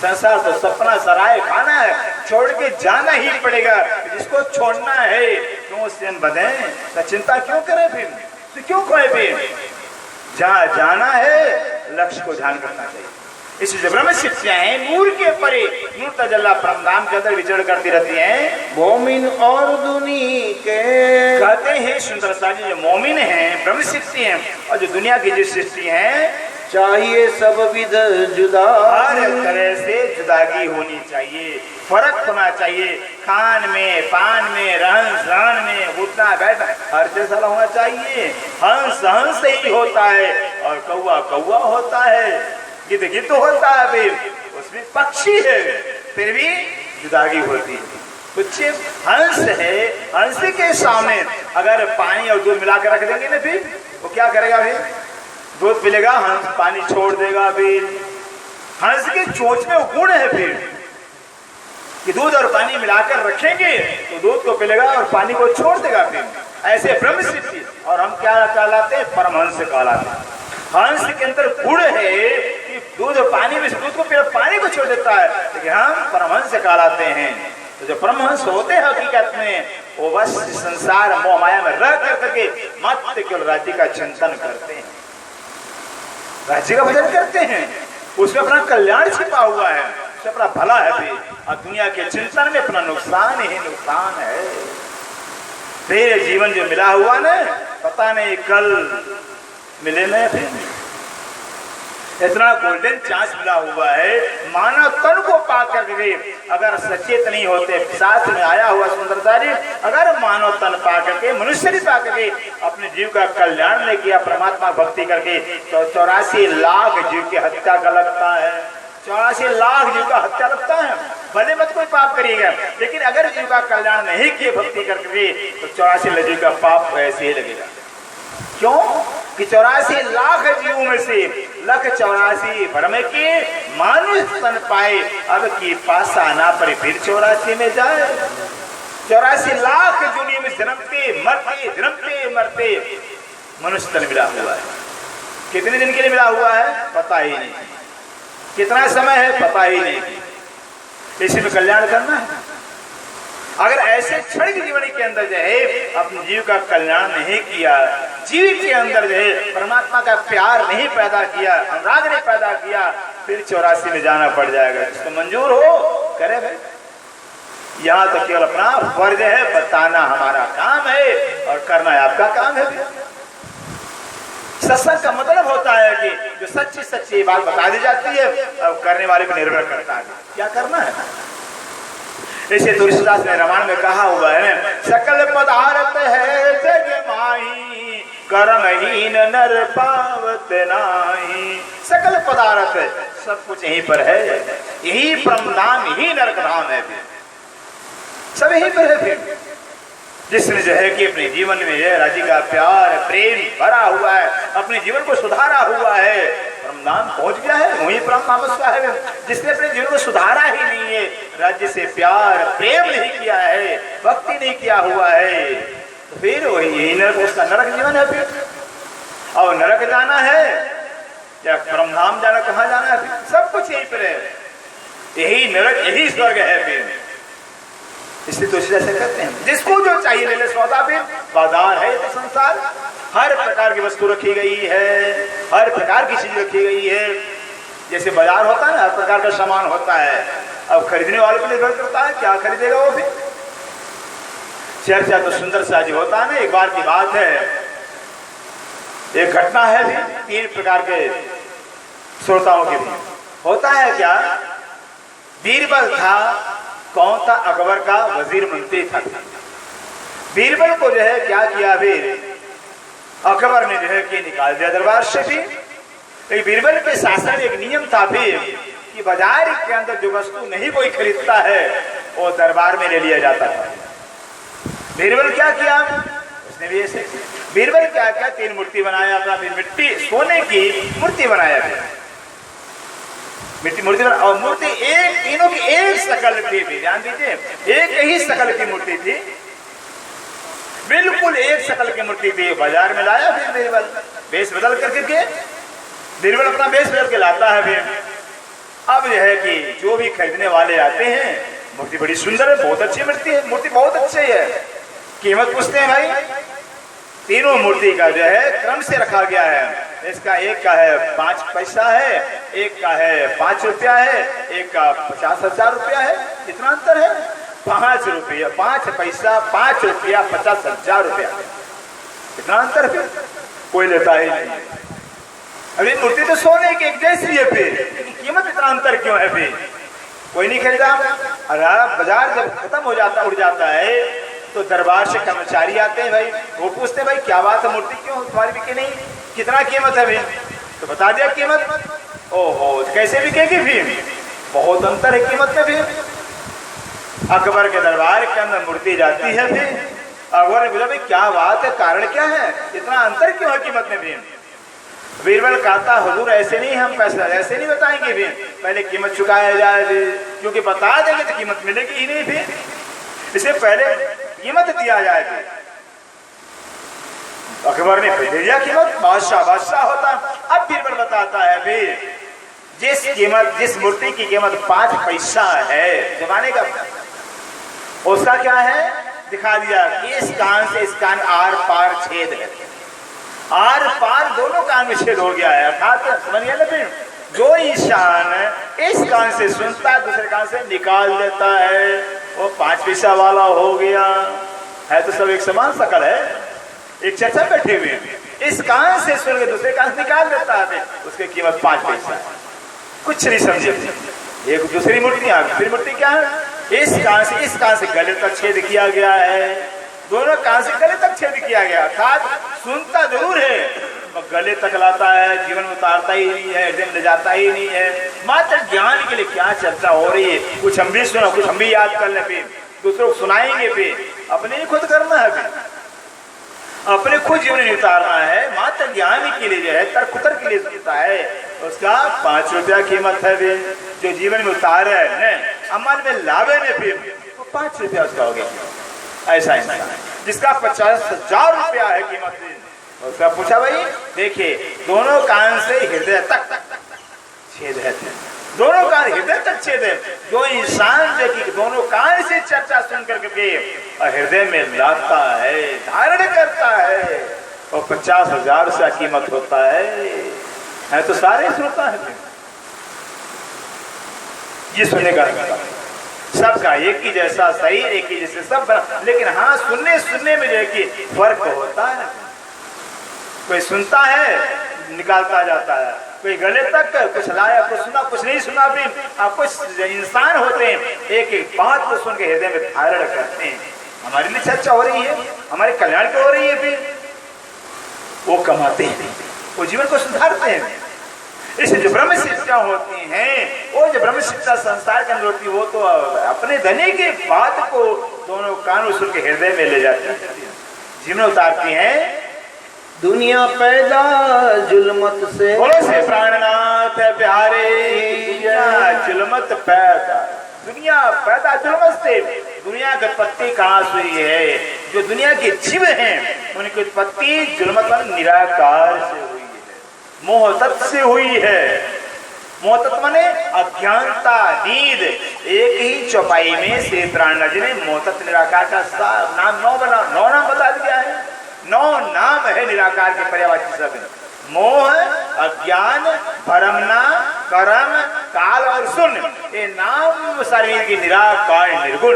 [SPEAKER 1] संसार तो सपना सराय खाना है, छोड़ के जाना ही पड़ेगा। जिसको छोड़ना है क्यों स्वयं बने, तो चिंता क्यों करे फिर, तो क्यों खोए फिर। जहाँ जाना है लक्ष्य को ध्यान करना चाहिए। इसलिए ब्रह्म शिक्षाएं हैं नूर के परे, नूर तजल्ला परम धाम के अंदर विचरण करती रहती हैं।
[SPEAKER 2] मोमिन और दुनी के
[SPEAKER 1] कहते हैं सुंदर सा जी, जो मोमिन हैं ब्रह्म सृष्टि हैं, और जो दुनिया की जो सृष्टि है
[SPEAKER 2] चाहिए सब विध जुदा,
[SPEAKER 1] हर तरह से जुदागी होनी चाहिए, फर्क होना चाहिए, खान में, पान में, रहन सहन में, उठना बैठना हर जैसा होना चाहिए। हंस हंस ही होता है और कौवा कौवा होता है, गिद्ध गिद्ध होता है, फिर उसमें पक्षी है, फिर भी जुदागी होती है। कुछ हंस है, हंस के सामने अगर पानी और दूध मिलाकर रख देंगे ना, फिर वो क्या करेगा, फिर दूध पिलेगा, हंस पानी छोड़ देगा। फिर हंस के चोंच में वो गुण है फिर कि दूध और पानी मिलाकर रखेंगे तो दूध को पिलेगा और पानी को छोड़ देगा। फिर ऐसे ब्रह्म सिद्धि, और हम क्या कहलाते हैं, परमहंस कहलाते हैं। हंस के अंदर गुण है कि दूध और पानी में से दूध को पिला पानी को छोड़ देता है, लेकिन हम परमहंस कहलाते हैं। तो जो परमहंस होते हैं हकीकत में वो बस संसार मोह माया में रह करके मात्र केवल राज्य का चिंतन करते हैं, राज्य का भजन करते हैं, उसमें अपना कल्याण छिपा हुआ है, उसमें अपना भला है भी, और दुनिया के चिंतन में अपना नुकसान ही नुकसान है। फिर जीवन जो मिला हुआ ना, पता नहीं कल मिले ना, फिर इतना गोल्डन चांस मिला हुआ है, मानव तन को पा करके अगर सचेत नहीं होते, साथ में आया हुआ सुंदरता जी, अगर मानव तन पा करके, मनुष्य पा करके अपने जीव का कल्याण नहीं किया परमात्मा भक्ति करके, तो 84 लाख जीव की हत्या का लगता है, 84 लाख जीव का हत्या लगता है। भले मत कोई पाप करिएगा, लेकिन अगर जीव का कल्याण नहीं किए भक्ति करके तो 84 जीव का पाप ऐसे ही लगेगा। क्यों कि 84 लाख जीवों में से 184 भरम के मानुष तन पाए, अब की पास आना पर फिर 84 में जाए। 84 लाख दुनिया में जन्मते मरते मनुष्य तन मिला हुआ है। कितने दिन के लिए मिला हुआ है पता ही नहीं, कितना समय है पता ही नहीं, इसी में कल्याण करना है। अगर ऐसे क्षण के जीवन के अंदर जो है अपने जीव का कल्याण नहीं किया, जीव के अंदर जो है परमात्मा का प्यार नहीं पैदा किया, अनुराग नहीं पैदा किया, फिर 84 में जाना पड़ जाएगा। इसको मंजूर हो करे भाई, यहाँ तो केवल अपना फर्ज है, बताना हमारा काम है और करना आपका काम है। सत्संग का मतलब होता है कि जो सच्ची सच्ची बात बता दी जाती है, अब करने वाले पर निर्भर करता है क्या करना है। ऐसे तुलसीदास ने रामायण में कहा हुआ है, सकल पदार्थ है जग माही, कर्महीन नर पावत नाही। सकल पदार्थ है, सब कुछ यहीं पर है, यही परम धाम, यही नरक धाम है, सब यहीं पर है। फिर जिसने जो है कि अपने जीवन में है राज्य का प्यार प्रेम भरा हुआ है, अपने जीवन को सुधारा हुआ है, परम धाम पहुंच गया है, वही परम धाम उसका है। जिसने अपने जीवन को सुधारा ही नहीं है, राज्य से प्यार प्रेम नहीं किया है, भक्ति नहीं किया हुआ है, तो फिर वही नरक, उसका नरक जीवन है। फिर और नरक जाना है या परम धाम जाना, कहाँ जाना है, सब कुछ यहीं पर है, यही नरक यही स्वर्ग है। फिर इसलिए तो जैसे कहते हैं जिसको जो चाहिए ले ले सौदा फिर बाजार है तो संसार, हर प्रकार की वस्तु रखी गई है, हर प्रकार की चीज रखी गई है। जैसे बाजार होता है ना, हर प्रकार का सामान होता है। अब खरीदने वाले को निर्भर करता है क्या खरीदेगा वो फिर। चर्चा तो सुंदर सा जो होता है ना, एक बार की बात है, एक घटना है भी 3 प्रकार के श्रोताओं के भी होता है क्या। बीरबल था, कौन था, अकबर का वजीर मंत्री था। बीरबल को जो है क्या किया भी, अकबर ने जो है कि निकाल दिया दरबार से भी। लेकिन बीरबल के शासन में एक नियम था भी कि बाजार के अंदर जो वस्तु नहीं कोई खरीदता है वो दरबार में ले लिया जाता था। बीरबल क्या किया, उसने भी ऐसे बीरबल क्या किया, 3 मूर्ति बनाया अपना, फिर मिट्टी सोने की मूर्ति बनाया, मूर्ति बना, और मूर्ति एक, तीनों की एक शकल थी। ध्यान दीजिए, एक ही शकल की मूर्ति थी, बिल्कुल एक शकल की मूर्ति थी। बाजार में लाया फिर बीरबल, वेश बदल करके बीरबल अपना वेश बदल के लाता है। फिर अब यह है कि जो भी खरीदने वाले आते हैं, मूर्ति बड़ी सुंदर है, बहुत अच्छी मूर्ति है, मूर्ति बहुत अच्छी है, कीमत पूछते हैं भाई। तीनों मूर्ति का जो है क्रम से रखा गया है। इसका एक का है 5 पैसा है, एक का है 5 रुपया है, एक का 50,000 रुपया है। कितना अंतर है, 5 रुपया, 5 पैसा, 5 रुपया, 50,000 रुपया, कितना अंतर है, कोई लेता ही नहीं। अभी मूर्ति तो सोने की एक जैसी है, फिर कीमत इतना अंतर क्यों है, फिर कोई नहीं खरीदा। अरे बाजार जब खत्म हो जाता, उड़ जाता है, तो दरबार से कर्मचारी आते हैं भाई, वो पूछते हैं भाई क्या बात है, मूर्ति क्यों तुम्हारी बिके नहीं, कितना कीमत है भाई, तो बता दिया कीमत। ओहो, कैसे बिकेगी फिर, बहुत अंतर है कीमत में। फिर अकबर के दरबार के अंदर मूर्ति जाती है, फिर अकबर ने बोला भाई क्या बात है, कारण क्या है, इतना अंतर क्यों है कीमत में। फिर बीरबल कहता हुजूर ऐसे नहीं, हम पैसा ऐसे नहीं बताएंगे, फिर पहले कीमत चुकाया जाए, क्योंकि बता देंगे तो कीमत मिलेगी ही नहीं, फिर इसे पहले कीमत दिया जाए। अकबर ने दे दिया कीमत, बादशाह होता। अब बीरबल बताता है फिर जिस मूर्ति की कीमत 5 पैसा है जमाने का, उसका क्या है दिखा दिया कि इस कान से इस कान आर पार छेद है, आर पार दोनों कान में छेद हो गया है। अर्थात समझिए ना, फिर जो इंसान इस कान से सुनता है दूसरे कान से निकाल देता है, वो 5 पैसा वाला हो गया है। तो सब एक समान शकल है, एक चर्चा बैठे हुए हैं, इस कान से सुन के दूसरे कान से निकाल देता है, उसकी कीमत 5 पैसा। कुछ नहीं समझे। एक दूसरी मूर्ति आ गई, फिर मूर्ति क्या है, इस कान से गले तक छेद किया गया है, दोनों कान से गले तक छेद किया गया, अर्थात सुनता जरूर है, गले तक लाता है, जीवन में उतारता ही नहीं है, हृदय में ले जाता ही नहीं है। मात्र ज्ञान के लिए क्या चर्चा हो रही है, कुछ हम भी सुना, कुछ हम भी याद कर ले, फिर दूसरों को सुनाएंगे, फिर अपने ही खुद करना है, फिर अपने खुद जीवन में उतारना है। मात्र ज्ञान के लिए जो है तर्क के लिए सुनता है, उसका 5 रुपया कीमत है, फिर जो जीवन में उतार है अमल में लावे ने, फिर तो 5 रुपया उसका हो गया। ऐसा इंसान जिसका 50,000 रुपया है कीमत, उसका पूछा भाई देखिए दोनों कान से हृदय तक छेद है, दोनों कान हृदय तक छेद है। जो इंसान जो कि दोनों कान से चर्चा सुन करके हृदय में लाता है, धारण करता है, और 50,000 से कीमत होता है तो सारे श्रोता है। ये सुनने का सबका एक ही जैसा सही, एक ही जैसे सब बना, लेकिन हाँ सुनने में जो है कि फर्क होता है। कोई सुनता है निकालता जाता है, कोई गले तक कुछ लाया, कुछ सुना, कुछ नहीं सुना। भी कुछ इंसान होते हैं एक एक बात को सुन के हृदय में धारण करते हैं, हमारे लिए चर्चा हो रही है, हमारे कल्याण की हो रही है, फिर वो कमाते हैं, वो जीवन को सुधारते हैं। इससे जो ब्रह्म शिक्षा होती हैं, वो जो ब्रह्म शिक्षा संसार के अंदर होती है, वो तो अपने धनी के बात को दोनों कानों सुन के हृदय में ले जाती है, जीवन उतारती हैं।
[SPEAKER 2] दुनिया पैदा जुल्मत से,
[SPEAKER 1] बोलो से प्राणनाथ प्यारे, दुनिया जुल्मत पैदा, दुनिया पैदा जुल्मत से। दुनिया की उत्पत्ति कहाँ से हुई है, जो दुनिया के जीव हैं उनकी उत्पत्ति जुल्मत निराकार से हुई है, मोह तत्व से हुई है। मोहतत माने अज्ञानता, नींद। एक ही चौपाई में श्री प्राणनाथ जी ने मोहतत निराकार का नाम 9 नाम बता दिया है। 9 नाम है निराकार के पर्यावाची शब्द। मोह, अज्ञान, भरमना, कर्म, काल और शून्य, ये नाम शरीर की निराकार निर्गुण।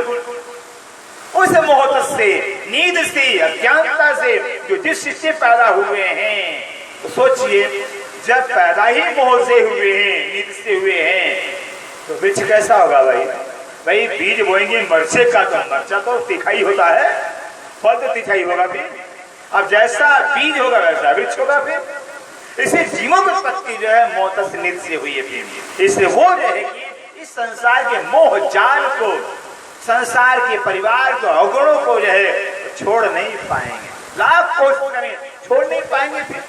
[SPEAKER 1] उस मोहतत से, नींद से, अज्ञानता से जो जिस से पैदा हुए हैं, तो सोचिए जब पैदा ही मोह से हुए हैं, नींद से हुए हैं, तो वृक्ष कैसा होगा भाई? भाई बीज बोएंगे मरचे का, तो मरचा तो तीखा ही होता है, फल तो तीखा ही होगा। फिर अब जैसा बीज होगा वैसा वृक्ष होगा। फिर इसे जीवों की उत्पत्ति जो है मोहतत नींद से हुई है। फिर इसलिए वो जो है कि इस संसार के मोह जाल को, संसार के परिवार को, अवगुणों को जो है छोड़ नहीं पाएंगे। लाख कोशिश करें छोड़ नहीं पाएंगे। फिर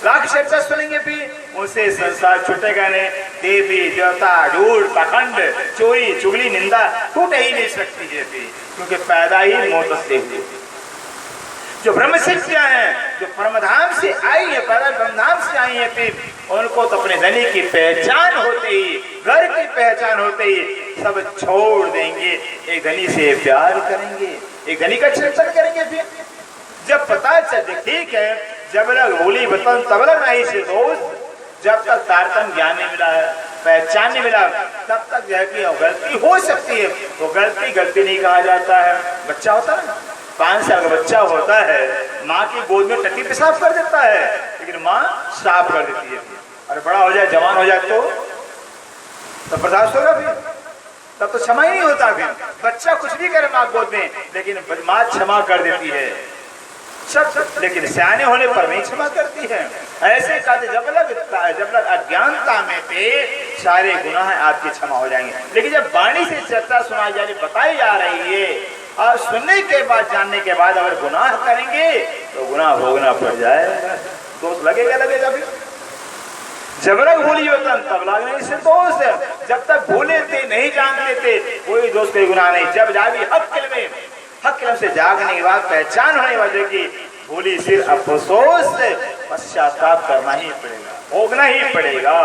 [SPEAKER 1] लाख चर्चा सुनेंगे, फिर उनसे संसार छूटेगा नहीं। देवी देवता, झूठ, पाखंड, चोरी, चुगली, निंदा टूट ही नहीं सकती है फिर, क्योंकि पैदा ही मोहतत से हुई। जो ब्रह्म शिक्षा है, जो परमधाम से आई है, पैदा ब्रह्मधाम से आई है, फिर उनको तो अपने धनी की पहचान होते ही, घर की पहचान होते ही सब छोड़ देंगे। एक धनी से प्यार करेंगे, एक धनी का चिंतन करेंगे। फिर जब पता चले ठीक है, जब लग होली बतन तब लग नहीं से दोस्त, जब तक तारतम ज्ञान नहीं मिला है, पहचान नहीं मिला, तब तक जो है कि गलती हो सकती है। तो गलती नहीं कहा जाता है। बच्चा होता है 5 साल का बच्चा होता है, माँ की गोद में टट्टी पेशाब कर देता है, लेकिन माँ साफ कर देती है। और बड़ा हो जाए, जवान हो जाए तो बर्दाश्त होगा। फिर तब तो क्षमा ही नहीं होता। फिर बच्चा कुछ भी करे माँ गोद में, लेकिन माँ क्षमा कर देती है सब, लेकिन सियाने होने पर नहीं क्षमा करती है। ऐसे कहते जब लग अज्ञानता में थे, सारे गुनाह आपके क्षमा हो जाएंगे। लेकिन जब वाणी से चर्चा सुनाई जा रही, बताई जा रही है, और सुनने के बाद, जानने के बाद अगर गुनाह करेंगे तो गुनाह भोगना पड़ जाएगा। दोष लगेगा। भी जब तक भूली होता तब लगने से दोष है। जब तक भूले थे, नहीं जानते थे, कोई दोष कोई गुनाह नहीं। जब जागी हक किलम से जागने के बाद पहचान होने वाले की भूली, सिर अफसोस से पश्चाताप करना ही पड़ेगा, भोगना ही पड़ेगा।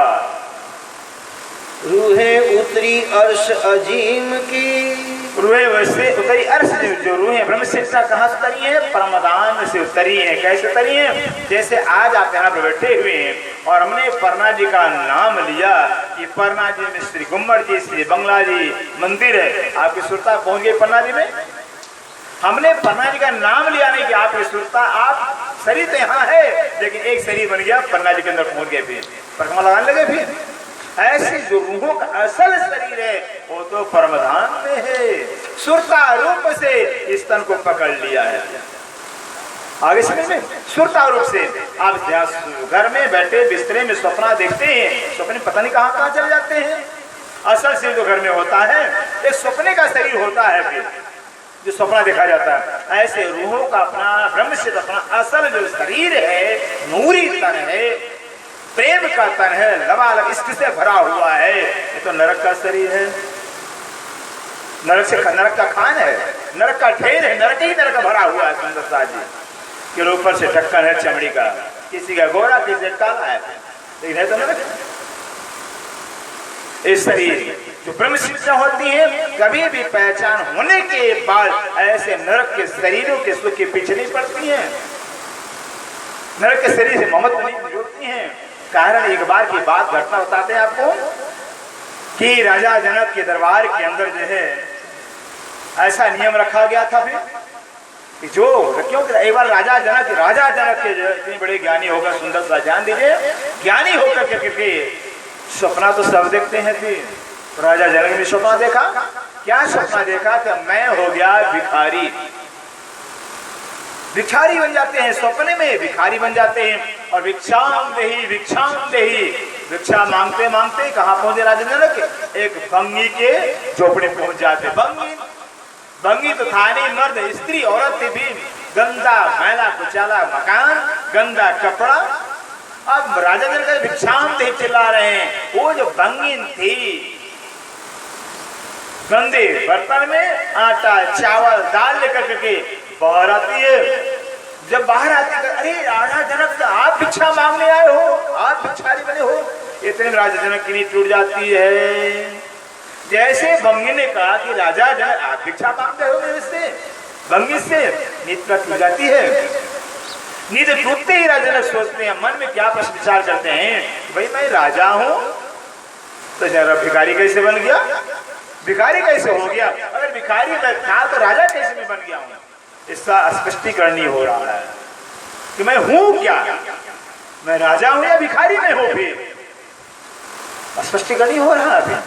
[SPEAKER 2] रूहे उतरी अर्श अजीम की,
[SPEAKER 1] रूहे वैसे उतरी अर्श, जो रूहे ब्रह्म शिक्षा कहाँ से उतरी है? परमधाम से उतरी है। कैसे उतरी है? जैसे आज आप यहाँ पर बैठे हुए हैं और हमने पन्ना जी का नाम लिया कि पन्ना जी में श्री गुम्मर जी, श्री बंगला जी मंदिर है। आपकी सुरता पहुंच गई पन्ना जी में। हमने पन्ना जी का नाम लिया नहीं कि आपकी सुरता, आप शरीर तो यहाँ है, लेकिन एक शरीर बन गया, पन्ना जी के अंदर पहुंच गए, फिर परिक्रमा लगाने लगे। फिर ऐसे जो रूहों का असल शरीर है वो तो परमधाम में है। सुरता रूप से इस तन को पकड़ लिया है। आगे समझ में, सुरता रूप से आप घर में बैठे बिस्तरे में सपना देखते हैं, सपने पता नहीं कहाँ चले जाते हैं। असल शरीर जो घर में होता है, एक सपने का शरीर होता है फिर जो सपना देखा जाता है। ऐसे रूहों का अपना ब्रह्म से अपना असल जो शरीर है, नूरी तन है, प्रेम का तन है, लबालब इश्क से भरा हुआ है। ये तो नरक का शरीर है, नरक का खान है, नरक का ढेर है, नरक ही नरक भरा हुआ है। सुंदरता जी के ऊपर से ढक्कन है चमड़ी का, किसी का गोरा, किसी का काला है, लेकिन है तो नरक। इस शरीर जो ब्रह्म शिक्षा होती है, कभी भी पहचान होने के बाद ऐसे नरक के शरीरों के सुख के पीछे नहीं पड़ती हैं। नरक के शरीर से मोहब्बत नहीं जोड़ती हैं। कारण एक बार की बात घटना बताते हैं आपको कि राजा जनक के दरबार के अंदर जो है ऐसा नियम रखा गया था फिर कि जो क्योंकि एक बार राजा जनक के जो इतने बड़े ज्ञानी होकर, सुंदर सा ध्यान दीजिए, ज्ञानी होकर के सपना तो सब देखते हैं। फिर राजा जनक ने सपना देखा। क्या सपना देखा? कि मैं हो गया भिखारी। भिखारी बन जाते हैं, सपने में भिखारी बन जाते हैं। और भिक्षाम देही भिक्षा मांगते मांगते कहाँ पहुंचे राजा जनक? एक भंगी के झोपड़े पहुंच जाते। भंगी तो था नहीं, मर्द स्त्री औरत थी भी। गंदा मैला कुचाला मकान, गंदा कपड़ा। अब राजा जनक भिक्षाम देही चिल्ला रहे हैं। वो जो भंगिन थी, गंदे बर्तन में आटा चावल दाल लेकर के बाहर आती है। जब बाहर आती है, अरे राजा जनक आप भिक्षा मांगने आए हो, आप भिक्षारी बने हो, इतने में राजा जनक की नींद टूट जाती है। जैसे भंगी ने कहा कि राजा जनक आप भिक्षा मांगते हो मेरे से, भंगी से नींद टूट जाती है। नींद टूटते ही राजा जनक सोचते हैं, मन में क्या प्रश्न विचार करते हैं, भाई मैं राजा हूं तो जरा भिखारी कैसे बन गया, भिखारी कैसे हो गया, अगर भिखारी मैं था तो राजा कैसे मैं बन गया हूं। इसका स्पष्टीकरण ही हो रहा है कि मैं हूं क्या, मैं राजा हूं या भिखारी में हूं। फिर स्पष्टीकरण ही हो रहा है।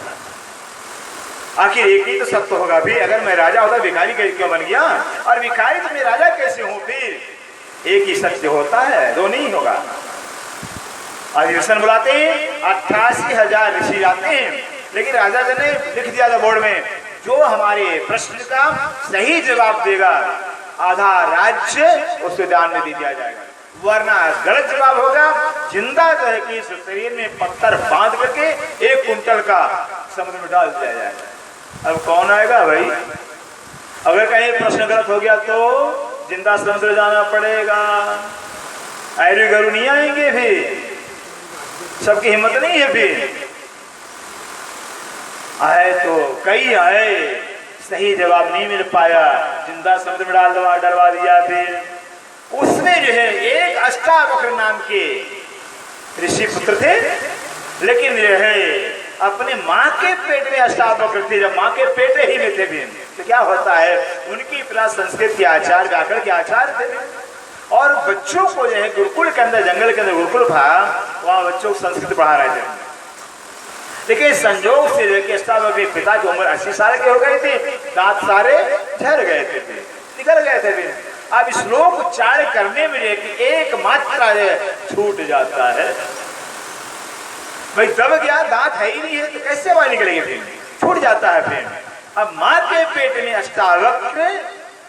[SPEAKER 1] आखिर एक ही तो सत्य होगा भी, अगर मैं राजा होता भिखारी क्यों बन गया, और भिखारी तो मैं राजा कैसे हूं। फिर एक ही सत्य होता है, दो नहीं होगा। अधिवेशन बुलाते हैं, 88,000 ऋषि आते हैं, लेकिन राजा जी ने लिख दिया था बोर्ड में, जो हमारे प्रश्न का सही जवाब देगा आधा राज्य उसके दान में दे दिया जाएगा, वरना गलत जवाब होगा जिंदा जो है कि शरीर में पत्थर बांध करके 1 कुंटल का समुद्र में डाल दिया जाएगा। अब कौन आएगा भाई, अगर कहीं प्रश्न गलत हो गया तो जिंदा समुद्र जाना पड़ेगा। ऐरी गरु नहीं आएंगे, फिर सबकी हिम्मत नहीं है। फिर आए तो कई आए, सही जवाब नहीं मिल पाया, जिंदा समुद्र में डलवा दिया। फिर उसमें जो है एक अष्टावक्र नाम के ऋषि पुत्र थे, लेकिन जो है अपने माँ के पेट में अष्टावक्र थे, जब माँ के पेट ही में थे भी, तो क्या होता है उनकी पिता संस्कृत के आचार्य, व्याकरण के आचार्य थे, और बच्चों को जो है गुरुकुल के अंदर, जंगल के अंदर गुरुकुल था, वहाँ बच्चों को संस्कृत पढ़ा रहे थे। लेकिन संजोग से जो कि अष्टावक्र के पिता की उम्र 80 साल के हो गए थे, दांत सारे झड़ गए थे, निकल गए थे। अब श्लोक उच्चारण करने में एक मात्रा छूट जाता है, भाई दब गया, दांत है ही नहीं है तो कैसे बाहर निकलेंगे, फिर छूट जाता है। फिर अब माँ के पेट में अष्टावक्र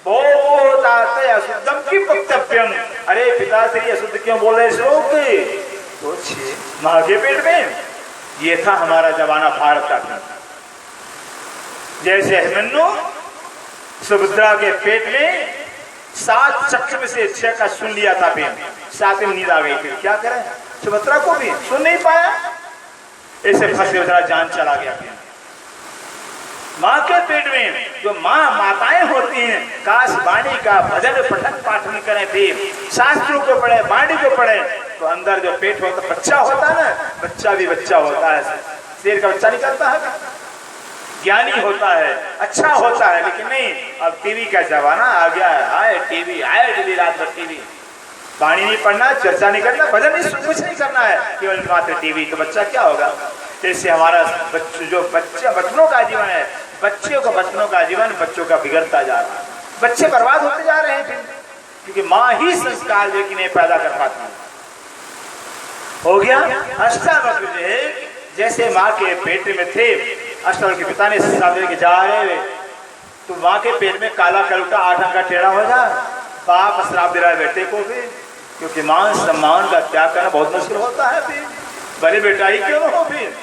[SPEAKER 1] बहुत आते अशुद्धम की वक्तव्यम, अरे पिताश्री अशुद्ध क्यों बोल रहे श्लोक, तो माँ के पेट में ये था हमारा जमाना भारत का था। जैसे अभिमन्यु सुभद्रा के पेट में 7 चक्र में से 6 का सुन लिया था, फिर 7 में नींद आ गई, फिर क्या करें, सुभद्रा को भी सुन नहीं पाया, ऐसे फंसे बेचारा जान चला गया। फिर माँ के पेट में जो माताएं होती हैं, काश वाणी का भजन पठन पाठन करें, फिर शास्त्रों को पढ़े, वाणी को पढ़े, तो अंदर जो पेट होता बच्चा होता है ना, बच्चा भी बच्चा होता है, शेर का बच्चा निकलता है, ज्ञानी होता है, अच्छा होता है। लेकिन नहीं, अब टीवी का जमाना आ गया है, आए टीवी रात भर टीवी, वाणी नहीं पढ़ना, चर्चा नहीं करना, भजन नहीं, कुछ नहीं करना है, केवल मात्र टीवी, तो बच्चा क्या होगा। इससे हमारा बच्चों का जीवन है, बच्चों का जीवन बच्चों का बिगड़ता जा रहा है, बच्चे बर्बाद होते जा रहे हैं, फिर क्योंकि माँ ही संस्कार जो कि नहीं पैदा कर पाती। हो गया अष्टावक्र जो है जैसे माँ के पेट में थे, अष्टावक्र के पिता ने श्राप दे के जा रहे, तो माँ के पेट में काला कलुटा 8 अंक का टेढ़ा हो जा, बाप श्राप दे रहा है बेटे को भी, क्योंकि मान सम्मान का त्याग करना बहुत मुश्किल होता है, फिर बड़े बेटा ही क्यों हो, फिर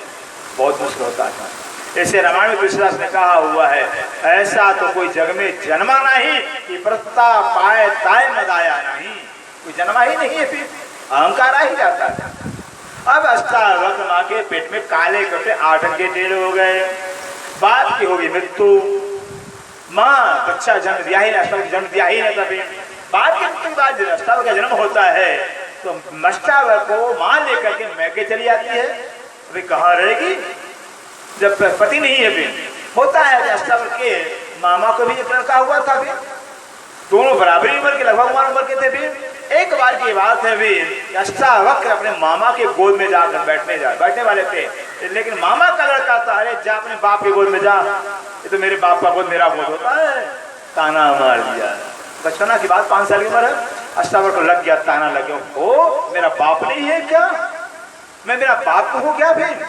[SPEAKER 1] बहुत मुश्किल होता है। ऐसे रामायण में तुलसीदास ने कहा हुआ है, ऐसा तो कोई जग में जन्मा नहीं कि प्रता पाए ताय मदाया नहीं, कोई जन्मा ही नहीं है, फिर अहंकार आ ही जाता है। अब अष्टावक्र माँ के पेट में काले कटे 8 अंक के टेढ़े हो गए, बाप की होगी मृत्यु, माँ बच्चा जन्म दिया ही नहीं, अष्टावक्र जन्म दिया ही नहीं था, फिर बाप की मृत्यु के बाद अष्टावक्र का जन्म होता है, तो अष्टावक्र को माँ लेकर के मैके चली जाती है, अभी कहाँ रहेगी जब पति नहीं है। फिर होता है अष्टावक्र के मामा को भी एक लड़का हुआ था, फिर दोनों बराबरी उम्र के, लगभग उम्र के थे। फिर एक बार की बात है, फिर अष्टावक्र अपने मामा के गोद में जाकर बैठने वाले थे, लेकिन मामा का लड़का था, अरे जा अपने बाप के गोद में जा, ये तो मेरे बाप का गोद मेरा गोद होता है, ताना मार दिया। बचपना की बात, 5 साल की उम्र है, अष्टावक्र को लग गया, ताना लग गया, ओ मेरा बाप नहीं है क्या, मैं मेरा बाप हूँ क्या। फिर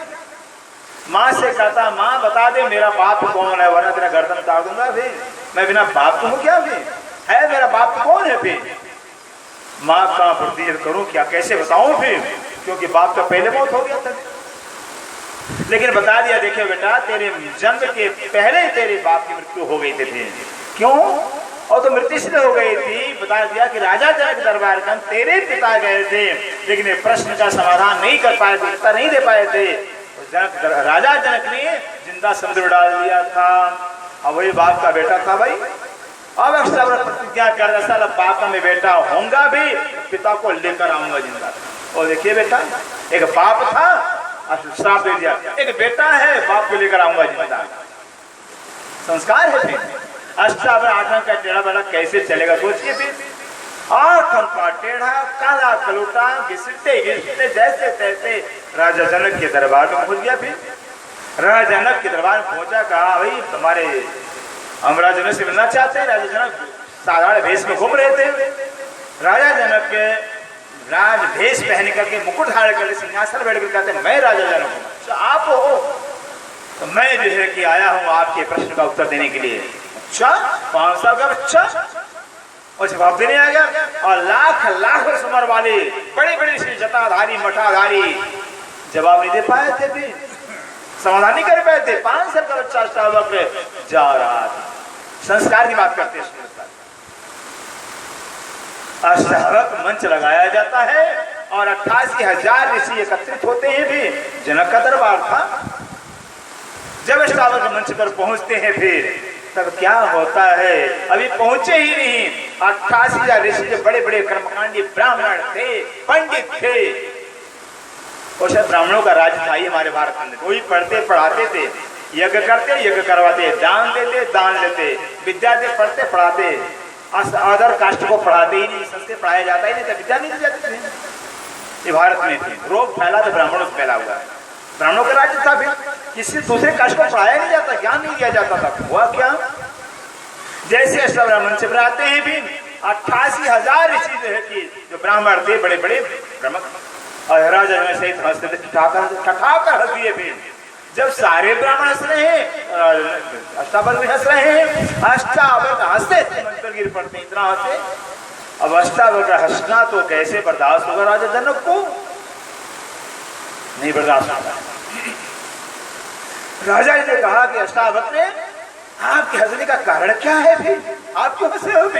[SPEAKER 1] माँ से कहता, माँ बता दे मेरा बाप कौन है, वरना तेरा गर्दन काट दूंगा, फिर मैं बिना बाप हूँ क्या, फिर है मेरा बाप कौन है। फिर माँ का प्रतिनिधित्व करूं क्या, कैसे बताऊं, फिर क्योंकि बाप का पहले मौत हो गया था। लेकिन बता दिया, देखिए बेटा तेरे जन्म के पहले तेरे बाप की मृत्यु हो गई थी। क्यों, और तो मृत्यु इसलिए हो गई थी, बता दिया कि राजा जनक दरबार का तेरे पिता गए थे लेकिन ये प्रश्न का समाधान नहीं कर पाए थे, उत्तर नहीं दे पाए थे। तो राजा जनक ने जिंदा समुद्र में डाल दिया था। अब वही बाप का बेटा था भाई। अब अष्टावक्र प्रतिज्ञा कर रहा था, बाप का मैं बेटा होऊंगा भी, पिता को लेकर आऊंगा जिंदा। और देखिए बेटा, एक बाप था, श्राप दे दिया, एक बेटा है, बाप को लेकर आऊंगा जिंदा। संस्कार है। फिर अष्टावक्र आठवां का टेढ़ा बेड़ा कैसे चलेगा सोचिए। फिर आठवां का टेढ़ा काला कलूटा घिसते घिसते जैसे तैसे राजा जनक के दरबार में पहुंच गया। फिर राजा जनक के दरबार में पहुंचा, कहा भाई हमारे हम राजा जनक से मिलना चाहते हैं। राजा जनक साधारण भेष में घूम रहे थे। राजा जनक के राज भेष पहन करके मुकुट धारण करके सिंहासन बैठ कर कहते मैं राजा जनक हूँ। अच्छा आप हो? तो मैं जो है कि आया हूँ आपके प्रश्न का उत्तर देने के लिए। अच्छा 5 साल का बच्चा और जवाब देने आ गया। और लाख लाख उम्र वाले बड़े बड़े श्री जटाधारी मठाधारी जवाब नहीं दे पाए थे, भी समाधान नहीं कर पाए थे। 5 साल का बच्चा अष्टावक्र जा रहा था। संस्कार की बात करते हैं। अष्टावक्र मंच लगाया जाता है और 88,000 ऋषि एकत्रित होते हैं। भी जनक का दरबार था। जब अष्टावक्र मंच पर पहुंचते हैं फिर तब क्या होता है, अभी पहुंचे ही नहीं, 88,000 ऋषि के बड़े बड़े कर्मकांडी ब्राह्मण थे, पंडित थे। और शायद ब्राह्मणों का राज्य था हमारे भारत में। वही पढ़ते पढ़ाते थे, यज्ञ करते यज्ञ करवाते, दान देते दान लेते, विद्यार्थी पढ़ते पढ़ाते, अदर कास्ट को पढ़ाते ही नहीं, संस्कृत पढ़ाया जाता ही नहीं था, विद्या नहीं दी जाती थी। ये भारत में थी। रोग फैला तो ब्राह्मणों से फैला हुआ है। ब्राह्मणों का राज्य था। फिर किसी दूसरे कास्ट को पढ़ाया नहीं जाता, ज्ञान नहीं दिया जाता था। हुआ क्या, जैसे अष्टावक्र मंच पर आते हैं भी 88,000 ऋषि जो है कि जो ब्राह्मण थे, बड़े बड़े ब्राह्मण, और राजा में सहित हंसते थे, ठठाकर हंस दिए। फिर जब सारे ब्राह्मण हंस रहे हैं, अष्टावक्र भी हंस रहे हैं, अष्टावक्र हंसते मंच पर गिर पड़ते, इतना हंसे। अब अष्टावक्र हंसना तो कैसे बर्दाश्त होगा राजा जनक को, नहीं बर्दाश्त होगा। राजा ने कहा कि अष्टावक्र आपके हंसने का कारण क्या है, फिर आप क्यों हंसे हो?